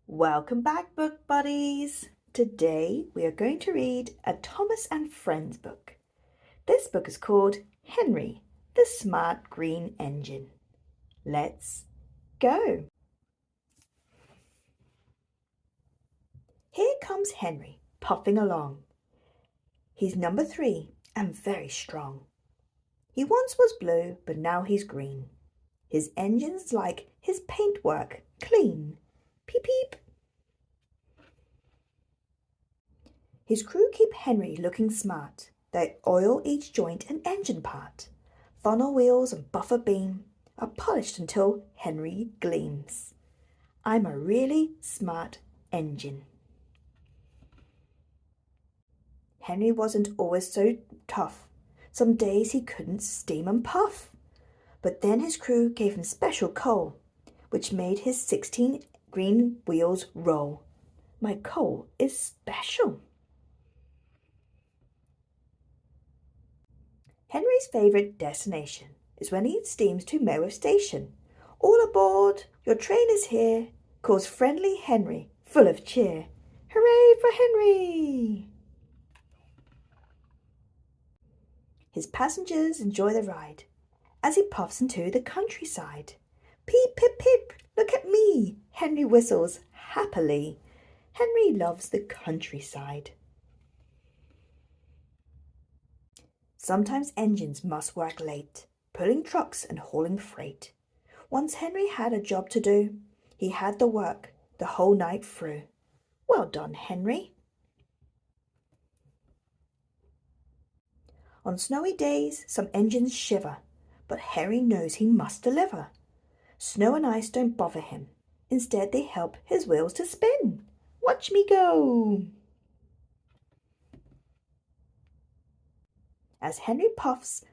Welcome back, book buddies! Today we are going to read a Thomas and Friends book. This book is called Henry, the Smart Green Engine. Let's go! Here comes Henry, puffing along. He's number 3 and very strong. He once was blue, but now he's green. His engine's like his paintwork, clean. Peep peep! His crew keep Henry looking smart. They oil each joint and engine part. Funnel wheels and buffer beam are polished until Henry gleams. I'm a really smart engine. Henry wasn't always so tough. Some days he couldn't steam and puff. But then his crew gave him special coal, which made his 16 green wheels roll. My coal is special. Henry's favourite destination is when he steams to Merrill Station. All aboard, your train is here, calls friendly Henry, full of cheer. Hooray for Henry! His passengers enjoy the ride as he puffs into the countryside. Peep, pip, pip, look at me, Henry whistles happily. Henry loves the countryside. Sometimes engines must work late, pulling trucks and hauling freight. Once Henry had a job to do. He had to work the whole night through. Well done, Henry. On snowy days, some engines shiver, but Henry knows he must deliver. Snow and ice don't bother him. Instead, they help his wheels to spin. Watch me go! As Henry puffs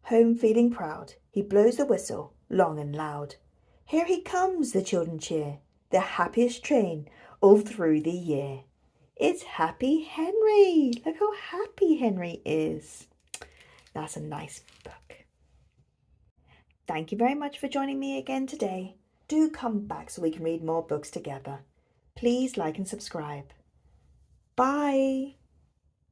home feeling proud, he blows the whistle long and loud. Here he comes, the children cheer, the happiest train all through the year. It's Happy Henry! Look how happy Henry is. That's a nice book. Thank you very much for joining me again today. Do come back so we can read more books together. Please like and subscribe. Bye!